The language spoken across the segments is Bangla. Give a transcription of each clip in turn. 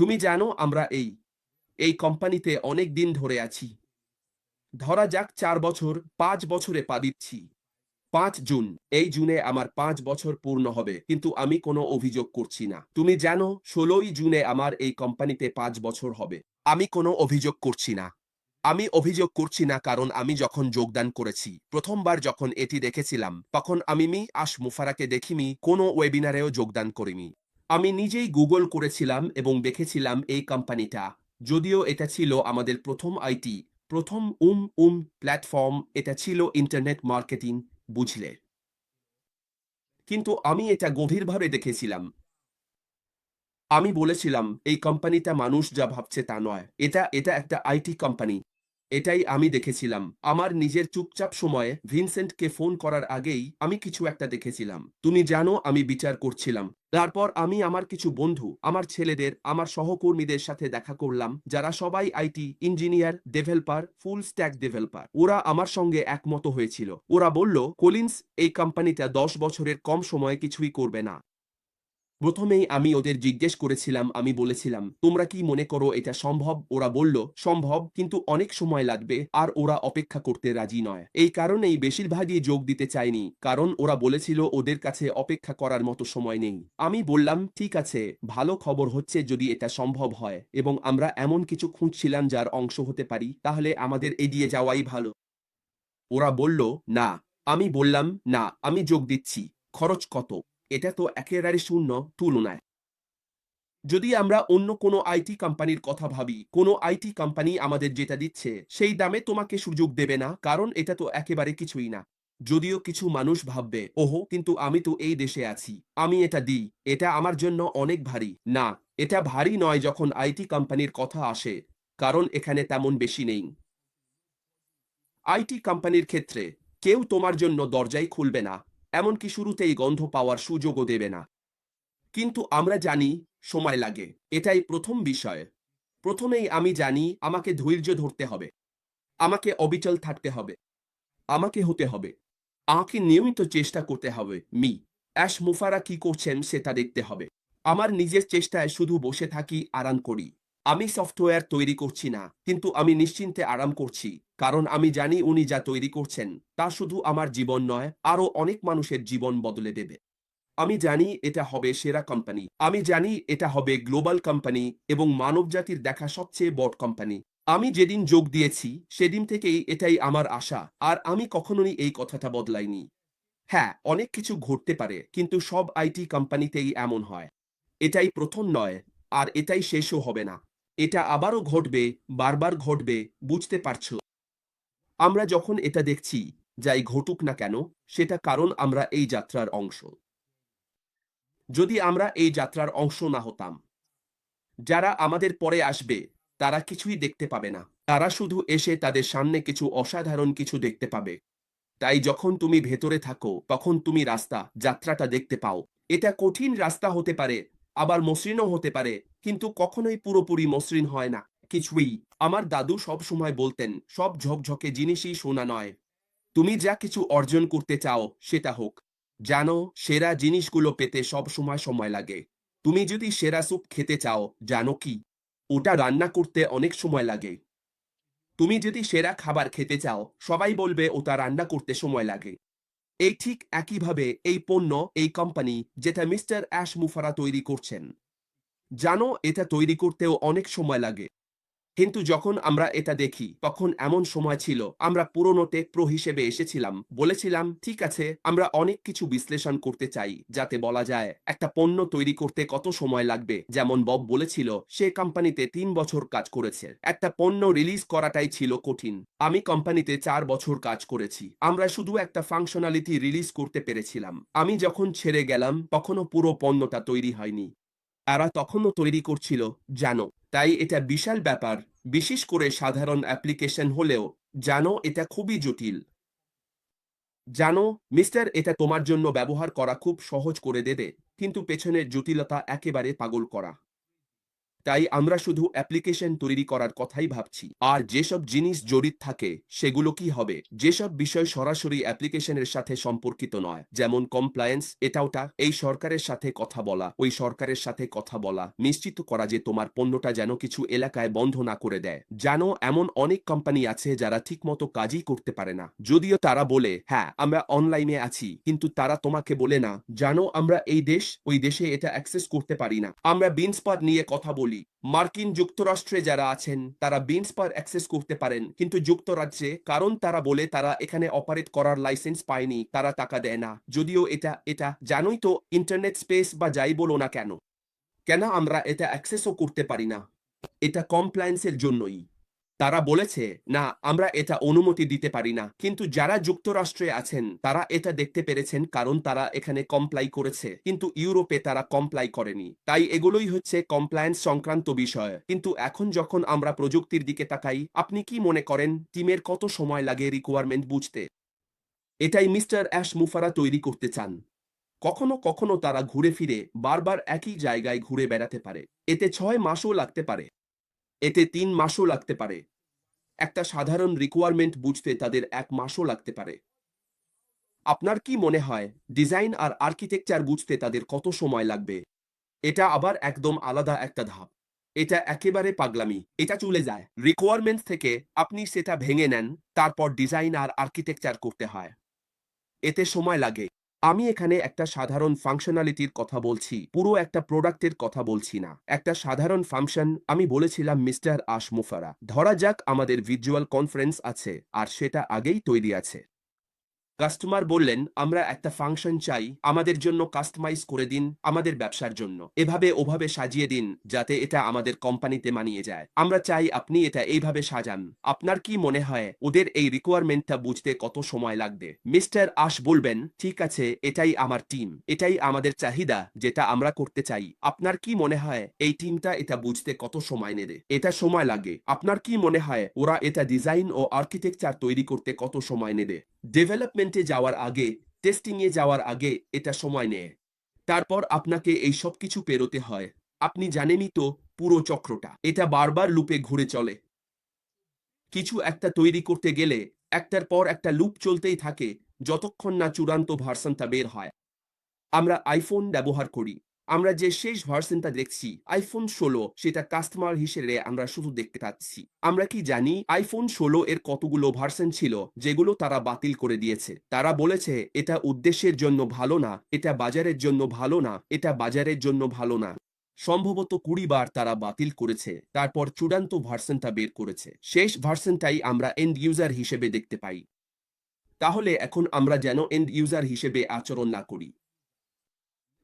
তুমি জানো আমরা এই কোম্পানিতে অনেক দিন ধরে আছি। ধরা যাক ৪ বছর, ৫ বছরে পা দিচ্ছি। ৫ জুন, এই জুনে আমার ৫ বছর পূর্ণ হবে, কিন্তু আমি কোনো অভিযোগ করছি না। তুমি জানো ১৬ই জুনে আমার এই কোম্পানিতে ৫ বছর হবে। আমি কোনো অভিযোগ করছি না। আমি অভিযোগ করছি না কারণ আমি যখন যোগদান করেছি, ১ম বার যখন এটি দেখেছিলাম, তখন আমি মুফারাকে দেখিনি, কোনো ওয়েবিনারেও যোগদান করিনি। আমি নিজেই গুগল করেছিলাম এবং দেখেছিলাম এই কোম্পানিটা। যদিও এটা ছিল আমাদের ১ম আইটি, ১ম প্ল্যাটফর্ম, এটা ছিল ইন্টারনেট মার্কেটিং, বুঝলে? কিন্তু আমি এটা গভীরভাবে দেখেছিলাম। আমি বলেছিলাম, এই কোম্পানিটা মানুষ যা ভাবছে তা নয়। এটা একটা আইটি কোম্পানি। এটাই আমি দেখেছিলাম। আমার নিজের চুপচাপ সময়ে ভিনসেন্টকে ফোন করার আগেই আমি কিছু একটা দেখেছিলাম। তুমি জানো আমি বিচার করছিলাম। তারপর আমি আমার কিছু বন্ধু, আমার ছেলেদের, আমার সহকর্মীদের সাথে দেখা করলাম, যারা সবাই IT engineer, developer, full stack developer. ওরা আমার সঙ্গে একমত হয়েছিল। ওরা বলল, কলিন্স, এই কোম্পানিটা ১০ বছরের কম সময়ে কিছুই করবে না। প্রথমেই আমি ওদের জিজ্ঞেস করেছিলাম, আমি বলেছিলাম, তোমরা কি মনে করো এটা সম্ভব? ওরা বলল, সম্ভব, কিন্তু অনেক সময় লাগবে, আর ওরা অপেক্ষা করতে রাজি নয়। এই কারণেই বেশিরভাগই যোগ দিতে চায়নি, কারণ ওরা বলেছিল ওদের কাছে অপেক্ষা করার মতো সময় নেই। আমি বললাম, ঠিক আছে, ভালো খবর হচ্ছে যদি এটা সম্ভব হয় এবং আমরা এমন কিছু খুঁজছিলাম যার অংশ হতে পারি, তাহলে আমাদের এগিয়ে যাওয়াই ভালো। ওরা বলল, না। আমি বললাম, না, আমি যোগ দিচ্ছি। খরচ কত? এটা তো একেবারে শূন্য তুলনায়। যদি আমরা অন্য কোনো আইটি কোম্পানির কথা ভাবি, কোনো আইটি কোম্পানি আমাদের যেটা দিচ্ছে, সেই দামে তোমাকে সুযোগ দেবে না, কারণ এটা তো একেবারে কিছুই না। যদিও কিছু মানুষ ভাববে, ওহো, কিন্তু আমি তো এই দেশে আছি। আমি এটা দিই। এটা আমার জন্য অনেক ভারী। না, এটা ভারী নয় যখন আইটি কোম্পানির কথা আসে, কারণ এখানে তেমন বেশি নেই। আইটি কোম্পানির ক্ষেত্রে কেউ তোমার জন্য দরজাই খুলবে না, এমনকি শুরুতেই গন্ধ পাওয়ার সুযোগও দেবে না। কিন্তু আমরা জানি সময় লাগে। এটাই ১ম বিষয়। প্রথমেই আমি জানি আমাকে ধৈর্য ধরতে হবে। আমাকে অবিচল থাকতে হবে। আমাকে হতে হবে। আমাকে নিয়মিত চেষ্টা করতে হবে। মুফারা কি করছেন সেটা দেখতে হবে। আমার নিজের চেষ্টায় শুধু বসে থাকি, আরাম করি। আমি সফটওয়্যার তৈরি করছি না, কিন্তু আমি নিশ্চিন্তে আরাম করছি। কারণ আমি জানি উনি যা তৈরি করছেন, তা শুধু আমার জীবন নয়, আরও অনেক মানুষের জীবন বদলে দেবে। আমি জানি এটা হবে সেরা কোম্পানি। আমি জানি এটা হবে গ্লোবাল কোম্পানি এবং মানবজাতির দেখা সবচেয়ে বড় কোম্পানি। আমি যেদিন যোগ দিয়েছি, সেদিন থেকেই এটাই আমার আশা। আর আমি কখনোই এই কথাটা বদলাইনি। হ্যাঁ, অনেক কিছু ঘটতে পারে, কিন্তু সব আইটি কোম্পানিতেই এমন হয়। এটাই ১ম নয়, আর এটাই শেষও হবে না। এটা আবারও ঘটবে, বারবার ঘটবে, বুঝতে পারছো? আমরা যখন এটা দেখছি, যাই ঘটুক না কেন, সেটা কারণ আমরা এই যাত্রার অংশ। যদি আমরা এই যাত্রার অংশ না হতাম, যারা আমাদের পরে আসবে, তারা কিছুই দেখতে পাবে না। তারা শুধু এসে তাদের সামনে কিছু অসাধারণ কিছু দেখতে পাবে। তাই যখন তুমি ভেতরে থাকো, তখন তুমি যাত্রাটা দেখতে পাও। এটা কঠিন রাস্তা হতে পারে, আবার মসৃণও হতে পারে, কিন্তু কখনোই পুরোপুরি মসৃণ হয় না। কিছুই। আমার দাদু সবসময় বলতেন, সব ঝকঝকে জিনিসই সোনা নয়। তুমি যা কিছু অর্জন করতে চাও, সেটা হোক। জানো, সেরা জিনিসগুলো পেতে সব সময় সময় লাগে। তুমি যদি সেরা স্যুপ খেতে চাও, জানো কি? ওটা রান্না করতে অনেক সময় লাগে। তুমি যদি সেরা খাবার খেতে চাও, সবাই বলবে ওটা রান্না করতে সময় লাগে। এই ঠিক একইভাবে এই পণ্য, এই কোম্পানি যেটা মিস্টার মুফারা তৈরি করছেন, জানো এটা তৈরি করতেও অনেক সময় লাগে। কিন্তু যখন আমরা এটা দেখি, তখন এমন সময় ছিল আমরা পুরনো টেক প্রো হিসেবে এসেছিলাম, বলেছিলাম, ঠিক আছে, আমরা অনেক কিছু বিশ্লেষণ করতে চাই, যাতে বলা যায় একটা পণ্য তৈরি করতে কত সময় লাগবে। যেমন বব বলেছিল, সে কোম্পানিতে ৩ বছর কাজ করেছে। একটা পণ্য রিলিজ করাটাই ছিল কঠিন। আমি কোম্পানিতে ৪ বছর কাজ করেছি। আমরা শুধু একটা ফাংশনালিটি রিলিজ করতে পেরেছিলাম। আমি যখন ছেড়ে গেলাম, তখনও পুরো পণ্যটা তৈরি হয়নি। তারা তখনও তৈরি করছিল, জানো। তাই এটা বিশাল ব্যাপার, বিশেষ করে সাধারণ অ্যাপ্লিকেশন হলেও। জানো, এটা খুবই জটিল। জানো, এটা তোমার জন্য ব্যবহার করা খুব সহজ করে দেবে, কিন্তু পেছনের জটিলতা একেবারে পাগল করা। তাই আমরা শুধু অ্যাপ্লিকেশন তৈরি করার কথাই ভাবছি। আর যেসব জিনিস জড়িত থাকে সেগুলো কি হবে? যেসব বিষয় সরাসরি অ্যাপ্লিকেশনের সাথে সম্পর্কিত নয়, যেমন কমপ্লায়েন্স, এটা ওটা, এই সরকারের সাথে কথা বলা, ওই সরকারের সাথে কথা বলা, নিশ্চিত করা যে তোমার পণ্যটা যেন কিছু এলাকায় বন্ধ না করে দেয়। জানো, এমন অনেক কোম্পানি আছে যারা ঠিকমতো কাজই করতে পারে না। যদিও তারা বলে, হ্যাঁ আমরা অনলাইনে আছি, কিন্তু তারা তোমাকে বলে না, জানো আমরা এই দেশ ওই দেশে এটা অ্যাক্সেস করতে পারি না। আমরা বিনস্পার নিয়ে কথা বলি। মার্কিন যুক্তরাষ্ট্রে যারা আছেন তারা বিনস্পার অ্যাক্সেস করতে পারেন, কিন্তু যুক্তরাজ্যে, কারণ তারা বলে তারা এখানে অপারেট করার লাইসেন্স পায়নি, তারা টাকা দেয় না। যদিও এটা জানোই তো, ইন্টারনেট স্পেস বা যাই বলো না কেন, কেন আমরা এটা অ্যাক্সেসও করতে পারি না? এটা কমপ্লায়েন্সের জন্যই। তারা বলেছে, না আমরা এটা অনুমতি দিতে পারি না। কিন্তু যারা যুক্তরাষ্ট্রে আছেন তারা এটা দেখতে পেরেছেন, কারণ তারা এখানে কমপ্লাই করেছে, কিন্তু ইউরোপে তারা কমপ্লাই করেনি। তাই এগুলোই হচ্ছে কমপ্লায়েন্স সংক্রান্ত বিষয়। কিন্তু এখন যখন আমরা প্রযুক্তির দিকে তাকাই, আপনি কি মনে করেন টিমের কত সময় লাগে রিকোয়ারমেন্ট বুঝতে? এটাই মিস্টার অ্যাশ মুফারা তৈরি করতে চান। কখনো কখনো তারা ঘুরে ফিরে বারবার একই জায়গায় ঘুরে বেড়াতে পারে। এতে 6 মাসও লাগতে পারে, এতে 3 মাসও লাগতে পারে। একটা সাধারণ রিকোয়ারমেন্ট বুঝতে তাদের 1 মাসও লাগতে পারে। আপনার কি মনে হয় ডিজাইন আর আর্কিটেকচার বুঝতে তাদের কত সময় লাগবে? এটা আবার একদম আলাদা একটা ধাপ। এটা একেবারে পাগলামি। এটা চলে যায় রিকোয়ারমেন্ট থেকে, আপনি সেটা ভেঙে নেন, তারপর ডিজাইন আর আর্কিটেকচার করতে হয়। এতে সময় লাগে। আমি এখানে একটা সাধারণ ফাংশনালিটির কথা বলছি, পুরো একটা প্রোডাক্টের কথা বলছি না। একটা সাধারণ ফাংশন। আমি বলেছিলাম মিস্টার আশ মুফারা, ধরা যাক আমাদের ভিজুয়াল কনফারেন্স আছে আর সেটা আগেই তৈরি আছে। কাস্টমার বললেন, আমরা একটা ফাংশন চাই, আমাদের জন্য কাস্টমাইজ করে দিন, আমাদের ব্যবসার জন্য এভাবে ওভাবে সাজিয়ে দিন যাতে এটা আমাদের কোম্পানিতে মানিয়ে যায়। আমরা চাই আপনি এটা এইভাবে সাজান। আপনার কি মনে হয় ওদের এই রিকোয়ারমেন্টটা বুঝতে কত সময় লাগবে? মিস্টার আশ বলবেন, ঠিক আছে, এটাই আমার টিম, এটাই আমাদের চাহিদা, যেটা আমরা করতে চাই। আপনার কি মনে হয় এই টিমটা এটা বুঝতে কত সময় নেবে? এটা সময় লাগে। আপনার কি মনে হয় ওরা এটা ডিজাইন ও আর্কিটেকচার তৈরি করতে কত সময় নেবে? ডেভেলপমেন্টে যাওয়ার আগে, টেস্টিংয়ে যাওয়ার আগে এটা সময় নেয়। তারপর আপনাকে এই সবকিছু পেরোতে হয়। আপনি জানেনই তো পুরো চক্রটা। এটা বারবার লুপে ঘুরে চলে। কিছু একটা তৈরি করতে গেলে একটার পর একটা লুপ চলতেই থাকে, যতক্ষণ না চূড়ান্ত ভার্সনটা বের হয়। আমরা আইফোন ব্যবহার করি। আমরা যে শেষ ভার্সনটা দেখছি আইফোন 16, সেটা কাস্টমার হিসেবে আমরা শুধু দেখতে পাচ্ছি। আমরা কি জানি আইফোন 16 এর কতগুলো ভার্সন ছিল যেগুলো তারা বাতিল করে দিয়েছে? তারা বলেছে এটা উদ্দেশ্যের জন্য ভালো না, এটা বাজারের জন্য ভালো না, এটা বাজারের জন্য ভালো না। সম্ভবত 20 বার তারা বাতিল করেছে, তারপর চূড়ান্ত ভার্সনটা বের করেছে। শেষ ভার্সনটাই আমরা এন্ড ইউজার হিসেবে দেখতে পাই। তাহলে এখন আমরা যেন এন্ড ইউজার হিসেবে আচরণ না করি।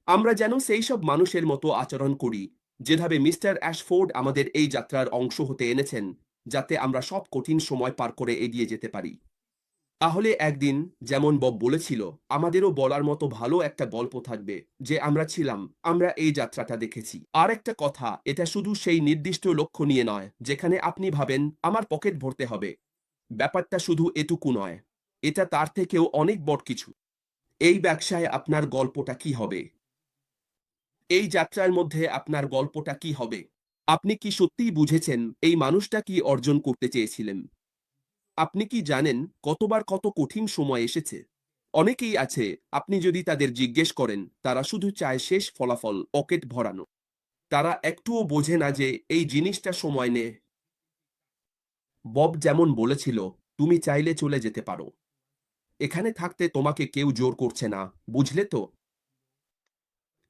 আমরা যেন সেই সব মানুষের মতো আচরণ করি যেভাবে মিস্টার অ্যাশফোর্ড আমাদের এই যাত্রার অংশ হতে এনেছেন, যাতে আমরা সব কঠিন সময় পার করে এগিয়ে যেতে পারি। তাহলে একদিন, যেমন বব বলেছিল, আমাদেরও বলার মতো ভালো একটা গল্প থাকবে যে আমরা ছিলাম, আমরা এই যাত্রাটা দেখেছি। আর একটা কথা, এটা শুধু সেই নির্দিষ্ট লক্ষ্য নিয়ে নয় যেখানে আপনি ভাবেন আমার পকেট ভরতে হবে। ব্যাপারটা শুধু এটুকু নয়, এটা তার থেকেও অনেক বড় কিছু। এই ব্যবসায় আপনার গল্পটা কি হবে? এই যাত্রার মধ্যে আপনার গল্পটা কি হবে? আপনি কি সত্যিই বুঝেছেন এই মানুষটা কি অর্জন করতে চেয়েছিলেন? আপনি কি জানেন কতবার কত কঠিন সময় এসেছে? অনেকেই আছে, আপনি যদি তাদের জিজ্ঞেস করেন, তারা শুধু চায় শেষ ফলাফল, পকেট ভরানো। তারা একটুও বোঝে না যে এই জিনিসটা সময় নেয়। বব যেমন বলেছিল, তুমি চাইলে চলে যেতে পারো। এখানে থাকতে তোমাকে কেউ জোর করছে না, বুঝলে তো?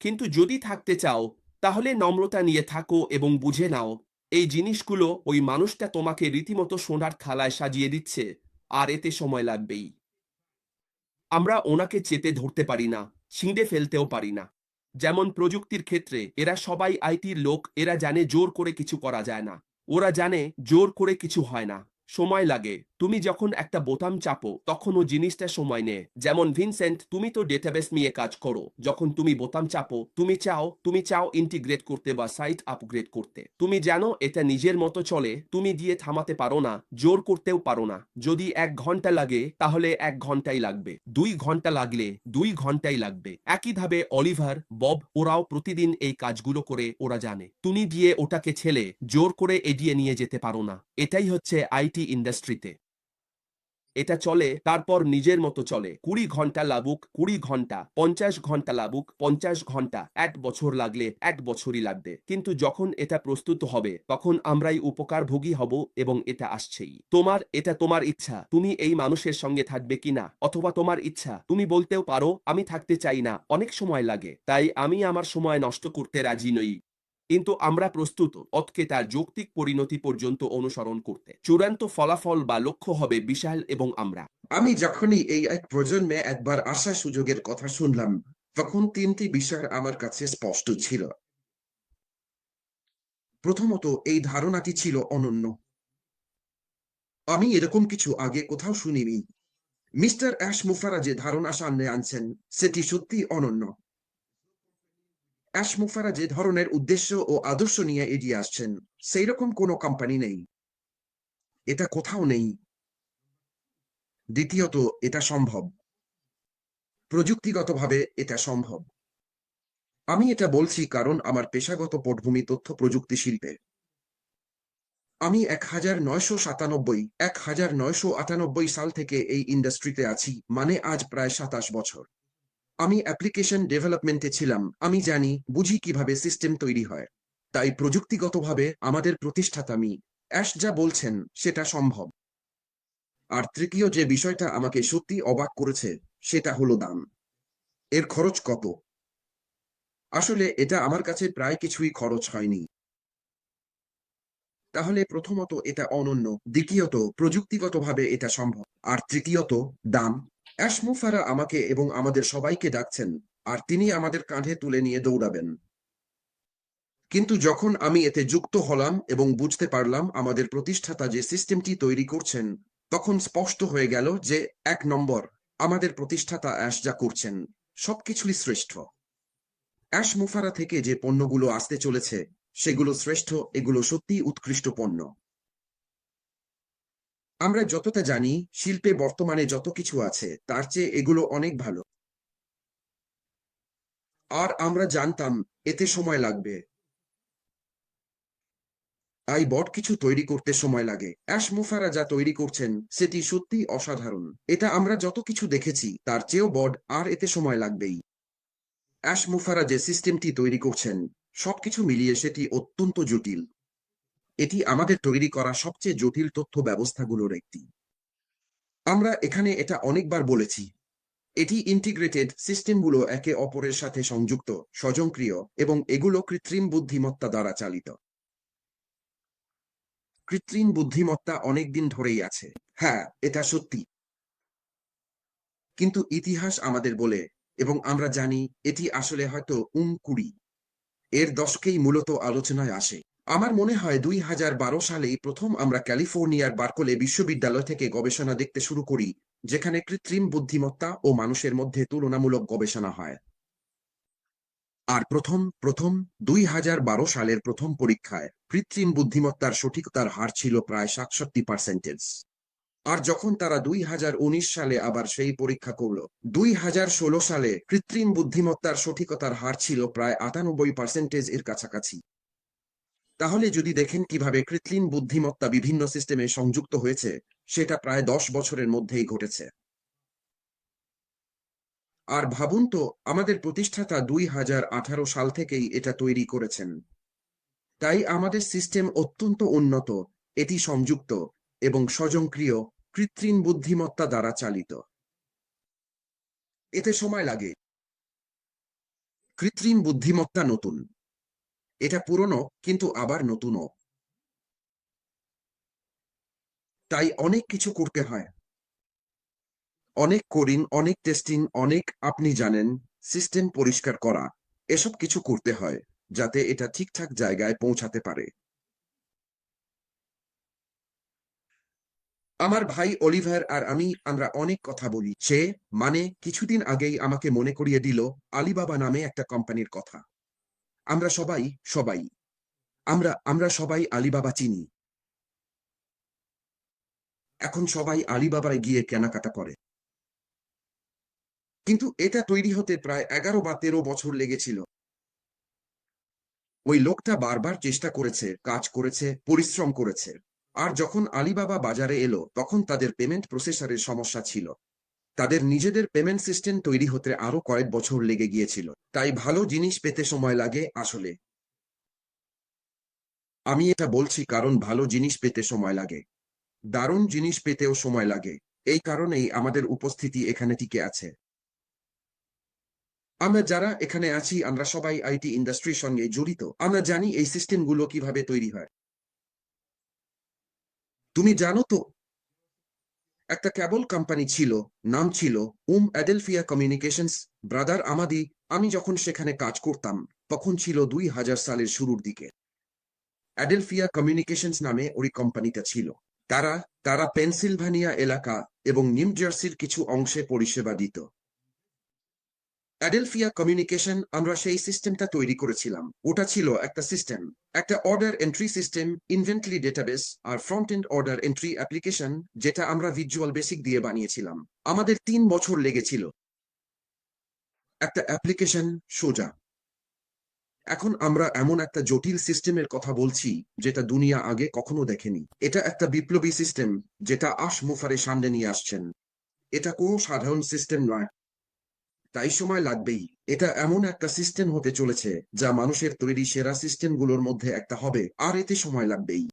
কিন্তু যদি থাকতে চাও, তাহলে নম্রতা নিয়ে থাকো এবং বুঝে নাও এই জিনিসগুলো ওই মানুষটা তোমাকে রীতিমতো সোনার থালায় সাজিয়ে দিচ্ছে, আর এতে সময় লাগবেই। আমরা ওনাকে চেপে ধরতে পারি না, ছিঁড়ে ফেলতেও পারি না। যেমন প্রযুক্তির ক্ষেত্রে এরা সবাই আইটির লোক, এরা জানে জোর করে কিছু করা যায় না। ওরা জানে জোর করে কিছু হয় না। সময় লাগে। তুমি যখন একটা বোতাম চাপো তখনও জিনিসটা সময় নেয়। যেমন ভিনসেন্ট, তুমি তো ডেটাবেস নিয়ে কাজ করো। যখন তুমি বোতাম চাপো, তুমি চাও ইন্টিগ্রেট করতে বা সাইট আপগ্রেড করতে। তুমি জানো এটা নিজের মতো চলে, তুমি দিয়ে থামাতে পারো না, জোর করতেও পারো না। যদি 1 ঘন্টা লাগে তাহলে 1 ঘন্টাই লাগবে, 2 ঘন্টা লাগলে 2 ঘন্টাই লাগবে। একইভাবে অলিভার, বব ওরাও প্রতিদিন এই কাজগুলো করে, ওরা জানে। তুমি দিয়ে ওটাকে ছেলে জোর করে এগিয়ে নিয়ে যেতে পারো না। এটাই হচ্ছে আইটি ইন্ডাস্ট্রিতে। এটা চলে, তারপর নিজের মতো চলে। 20 ঘন্টা লাগুক 20 ঘন্টা, 50 ঘন্টা লাগুক 50 ঘন্টা, 1 বছর লাগলে 1 বছরই লাগবে। কিন্তু যখন এটা প্রস্তুত হবে তখন আমরাই উপকারভোগী হব, এবং এটা আসছেই। এটা তোমার ইচ্ছা তুমি এই মানুষের সঙ্গে থাকবে কিনা, অথবা তোমার ইচ্ছা তুমি বলতেও পারো আমি থাকতে চাই না, অনেক সময় লাগে, তাই আমি আমার সময় নষ্ট করতে রাজি নই। কিন্তু আমরা প্রস্তুত অতকে তার যৌক্তিক পরিণতি পর্যন্ত অনুসরণ করতে। চূড়ান্ত ফলাফল বা লক্ষ্য হবে বিশাল এবং আমরা। আমি যখনই এই এক প্রজন্মে একবার আসার সুযোগের কথা শুনলাম, তখন তিনটি বিষয় আমার কাছে স্পষ্ট ছিল। প্রথমত, এই ধারণাটি ছিল অনন্য। আমি এরকম কিছু আগে কোথাও শুনিনি। মিস্টার অ্যাশ মুফারা যে ধারণা সামনে আনছেন, সেটি সত্যি অনন্য। অ্যাশ মুফারা যে ধরনের উদ্দেশ্য ও আদর্শ নিয়ে এগিয়ে আসছেন, সেই রকম কোনো কোম্পানি নেই। এটা কোথাও নেই। দ্বিতীয়ত, এটা সম্ভব। প্রযুক্তিগতভাবে এটা সম্ভব। আমি এটা বলছি কারণ আমার পেশাগত পটভূমি তথ্য প্রযুক্তি শিল্পে। আমি 1997 সাল থেকে এই ইন্ডাস্ট্রিতে আছি, মানে আজ প্রায় 27 বছর। আমি অ্যাপ্লিকেশন ডেভেলপমেন্টে ছিলাম, আমি জানি বুঝি কিভাবে সিস্টেম তৈরি হয়। তাই প্রযুক্তিগতভাবে আমাদের প্রতিষ্ঠাতা অ্যাশ যা বলছেন সেটা সম্ভব। আর তৃতীয় যে বিষয়টা আমাকে সত্যি অবাক করেছে, সেটা হলো দাম। এর খরচ কত? আসলে এটা আমার কাছে প্রায় কিছুই খরচ হয়নি। তাহলে প্রথমত এটা অনন্য, দ্বিতীয়ত প্রযুক্তিগতভাবে এটা সম্ভব, আর তৃতীয়ত দাম। অ্যাশমুফারা আমাকে এবং আমাদের সবাইকে ডাকছেন, আর তিনি আমাদের কাঁধে তুলে নিয়ে দৌড়াবেন। কিন্তু যখন আমি এতে যুক্ত হলাম এবং বুঝতে পারলাম আমাদের প্রতিষ্ঠাতা যে সিস্টেমটি তৈরি করছেন, তখন স্পষ্ট হয়ে গেল যে 1 নম্বর, আমাদের প্রতিষ্ঠাতা অ্যাশ যা করছেন সবকিছুই শ্রেষ্ঠ। অ্যাশ মুফারা থেকে যে পণ্যগুলো আসতে চলেছে সেগুলো শ্রেষ্ঠ, এগুলো সত্যিই উৎকৃষ্ট পণ্য। আমরা যতটা জানি শিল্পে বর্তমানে যত কিছু আছে তার চেয়ে এগুলো অনেক ভালো। আর আমরা জানতাম এতে সময় লাগবে। তাই বট কিছু তৈরি করতে সময় লাগে। অ্যাশ মুফারা যা তৈরি করছেন সেটি সত্যি অসাধারণ। এটা আমরা যত কিছু দেখেছি তার চেয়েও বড, আর এতে সময় লাগবেই। অ্যাশ মুফারা যে সিস্টেমটি তৈরি করছেন সবকিছু মিলিয়ে সেটি অত্যন্ত জটিল। এটি আমাদের তৈরি করা সবচেয়ে জটিল তথ্য ব্যবস্থাগুলোর একটি। আমরা এখানে এটা অনেকবার বলেছি, এটি ইন্টিগ্রেটেড সিস্টেমগুলো একে অপরের সাথে সংযুক্ত, স্বয়ংক্রিয়, এবং এগুলো কৃত্রিম বুদ্ধিমত্তা দ্বারা চালিত। কৃত্রিম বুদ্ধিমত্তা অনেকদিন ধরেই আছে। হ্যাঁ, এটা সত্যি। কিন্তু ইতিহাস আমাদের বলে, এবং আমরা জানি, এটি আসলে হয়তো 20 এর দশকেই মূলত আলোচনায় আসে। আমার মনে হয় 2012 সালেই প্রথম আমরা ক্যালিফোর্নিয়ার বার্কলে বিশ্ববিদ্যালয় থেকে গবেষণা দেখতে শুরু করি, যেখানে কৃত্রিম বুদ্ধিমত্তা ও মানুষের মধ্যে তুলনামূলক গবেষণা হয়। আর প্রথম প্রথম 2012 সালের প্রথম পরীক্ষায় কৃত্রিম বুদ্ধিমত্তার সঠিকতার হার ছিল প্রায় 67%। আর যখন তারা 2019 সালে আবার সেই পরীক্ষা করল, 2016 সালে কৃত্রিম বুদ্ধিমত্তার সঠিকতার হার ছিল প্রায় 98% এর কাছাকাছি। তাহলে যদি দেখেন কিভাবে কৃত্রিম বুদ্ধিমত্তা বিভিন্ন সিস্টেমে সংযুক্ত হয়েছে, সেটা প্রায় 10 বছরের মধ্যেই ঘটেছে। আর ভাবুন তো, আমাদের প্রতিষ্ঠাতা 2018 সাল থেকেই এটা তৈরি করেছেন। তাই আমাদের সিস্টেম অত্যন্ত উন্নত, এটি সংযুক্ত এবং স্বয়ংক্রিয়, কৃত্রিম বুদ্ধিমত্তা দ্বারা চালিত। এতে সময় লাগে। কৃত্রিম বুদ্ধিমত্তা নতুন, এটা পুরনো কিন্তু আবার নতুনও। তাই অনেক কিছু করতে হয়, অনেক কোডিং, অনেক টেস্টিং, অনেক, আপনি জানেন, সিস্টেম পরিষ্কার করা, এসব কিছু করতে হয় যাতে এটা ঠিকঠাক জায়গায় পৌঁছাতে পারে। আমার ভাই অলিভার আর আমরা অনেক কথা বলি। সে মানে কিছুদিন আগেই আমাকে মনে করিয়ে দিল আলিবাবা নামে একটা কোম্পানির কথা। আমরা সবাই সবাই আমরা আমরা সবাই আলিবাবা চিনি। এখন সবাই আলিবাবায় গিয়ে কেনাকাটা করে। কিন্তু এটা তৈরি হতে প্রায় 11 বা 13 বছর লেগেছিল। ওই লোকটা বারবার চেষ্টা করেছে, কাজ করেছে, পরিশ্রম করেছে। আর যখন আলিবাবা বাজারে এলো তখন তাদের পেমেন্ট প্রসেসরের সমস্যা ছিল। তাদের নিজেদের পেমেন্ট সিস্টেম তৈরি হতে আরো কয়েক বছর লেগে গিয়েছিল। তাই ভালো জিনিস পেতে সময় লাগে আসলে। আমি এটা বলছি কারণ ভালো জিনিস পেতে সময় লাগে। দারুণ জিনিস পেতেও সময় লাগে। এই কারণেই আমাদের উপস্থিতি এখানে টিকে আছে। আমরা যারা এখানে আছি আমরা সবাই আইটি ইন্ডাস্ট্রির সঙ্গে জড়িত। আমরা জানি এই সিস্টেমগুলো কিভাবে তৈরি হয়। তুমি জানো তো, একটা কেবল কোম্পানি ছিল, নাম ছিল অ্যাডেলফিয়া কমিউনিকেশনস। ব্রাদার আমাদি, আমি যখন সেখানে কাজ করতাম তখন ছিল 2000 সালের শুরুর দিকে। অ্যাডেলফিয়া কমিউনিকেশনস নামে ওই কোম্পানিটা ছিল। তারা তারা পেনসিলভানিয়া এলাকা এবং নিউ জার্সির কিছু অংশে পরিষেবা দিত। অ্যাডেলফিয়া কমিউনিকেশন, আমরা সেই সিস্টেমটা তৈরি করেছিলাম। ওটা ছিল একটা সিস্টেম, একটা order entry system, inventory database আর front end order entry application, যেটা আমরা ভিজুয়াল বেসিক দিয়ে বানিয়েছিলাম। আমাদের 3 বছর লেগেছিল একটা অ্যাপ্লিকেশন সোজা। এখন আমরা এমন একটা জটিল সিস্টেমের কথা বলছি যেটা দুনিয়া আগে কখনো দেখেনি। এটা একটা বিপ্লবী সিস্টেম যেটা মুফারে সামনে নিয়ে আসছেন। এটা কোনো সাধারণ সিস্টেম নয়। তাই সময় লাগবেই। এটা এমন একটা সিস্টেম হতে চলেছে যা মানুষের তৈরি সেরা সিস্টেমগুলোর মধ্যে একটা হবে, আর এতে সময় লাগবেই।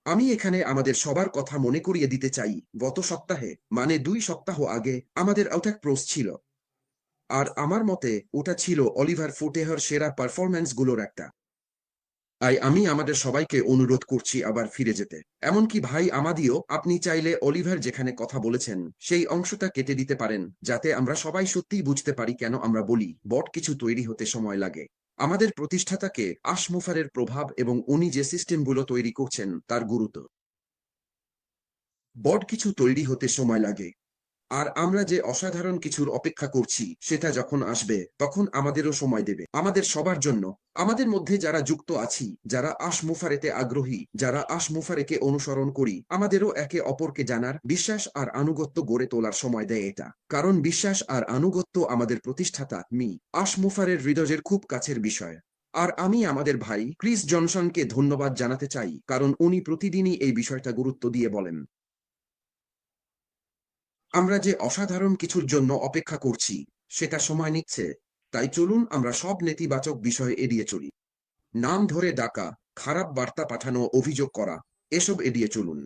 আমি এখানে আমাদের সবার কথা মনে করিয়ে দিতে চাই, গত সপ্তাহে মানে 2 সপ্তাহ আগে আমাদের আউট্যাক প্রোস ছিল। আর আমার মতে ওটা ছিল অলিভার ফুটেহর সেরা পারফরম্যান্স গুলোর একটা। তাই আমি আমাদের সবাইকে অনুরোধ করছি আবার ফিরে যেতে। এমনকি ভাই আমাদিও, আপনি চাইলে অলিভার যেখানে কথা বলেছেন সেই অংশটা কেটে দিতে পারেন, যাতে আমরা সবাই সত্যিই বুঝতে পারি কেন আমরা বলি বট কিছু তৈরি হতে সময় লাগে। আমাদের প্রতিষ্ঠাতাকে মুফারের প্রভাব এবং উনি যে সিস্টেমগুলো তৈরি করছেন তার গুরুত্ব। বট কিছু তৈরি হতে সময় লাগে। আর আমরা যে অসাধারণ কিছুর অপেক্ষা করছি সেটা যখন আসবে তখন আমাদেরও সময় দেবে, আমাদের সবার জন্য। আমাদের মধ্যে যারা যুক্ত আছি, যারা মুফারেতে আগ্রহী, যারা মুফারেকে অনুসরণ করি, আমাদেরও একে অপরকে জানার, বিশ্বাস আর আনুগত্য গড়ে তোলার সময় দেয় এটা। কারণ বিশ্বাস আর আনুগত্য আমাদের প্রতিষ্ঠাতা মুফারের হৃদয়ের খুব কাছের বিষয়। আর আমি আমাদের ভাই ক্রিস জনসনকে ধন্যবাদ জানাতে চাই, কারণ উনি প্রতিদিনই এই বিষয়টা গুরুত্ব দিয়ে বলেন। আমরা যে অসাধারণ কিছুর জন্য অপেক্ষা করছি সেটা সময় নিচ্ছে। তাই চলুন আমরা সব নেতিবাচক বিষয় এড়িয়ে চলি। নাম ধরে ডাকা, খারাপ বার্তা পাঠানো, অভিযোগ করা, এসব এড়িয়ে চলুন।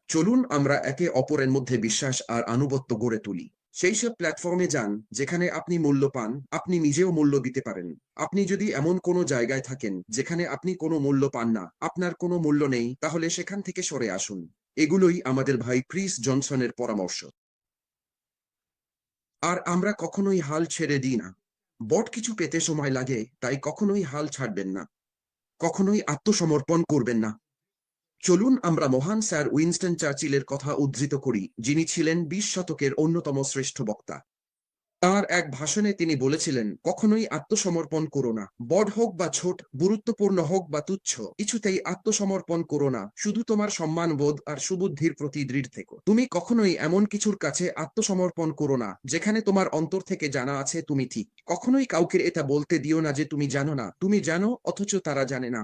চলুন আমরা একে অপরের মধ্যে বিশ্বাস আর আনুগত্য গড়ে তুলি। সেই সব প্ল্যাটফর্মে যান যেখানে আপনি মূল্য পান, আপনি নিজেও মূল্য দিতে পারেন। আপনি যদি এমন কোনো জায়গায় থাকেন যেখানে আপনি কোনো মূল্য পান না, আপনার কোনো মূল্য নেই, তাহলে সেখান থেকে সরে আসুন। এগুলোই আমাদের ভাই ক্রিস জনসনের পরামর্শ। আর আমরা কখনোই হাল ছেড়ে দিই না। বট কিছু পেতে সময় লাগে, তাই কখনোই হাল ছাড়বেন না। কখনোই আত্মসমর্পণ করবেন না। চলুন আমরা মহান স্যার উইনস্টন চার্চিলের কথা উদ্ধৃত করি, যিনি ছিলেন 20 শতকের অন্যতম শ্রেষ্ঠ বক্তা। তাঁর এক ভাষণে তিনি বলেছিলেন, কখনোই আত্মসমর্পণ করো না। বড় হোক বা ছোট, গুরুত্বপূর্ণ হোক বা তুচ্ছ, কিছুতেই আত্মসমর্পণ করো না। শুধু তোমার সম্মানবোধ আর সুবুদ্ধির প্রতি দৃঢ় থেকো। তুমি কখনোই এমন কিছুর কাছে আত্মসমর্পণ করো না যেখানে তোমার অন্তর থেকে জানা আছে তুমি ঠিক। কখনোই কাউকে এটা বলতে দিও না যে তুমি জানো না। তুমি জানো অথচ তারা জানে না।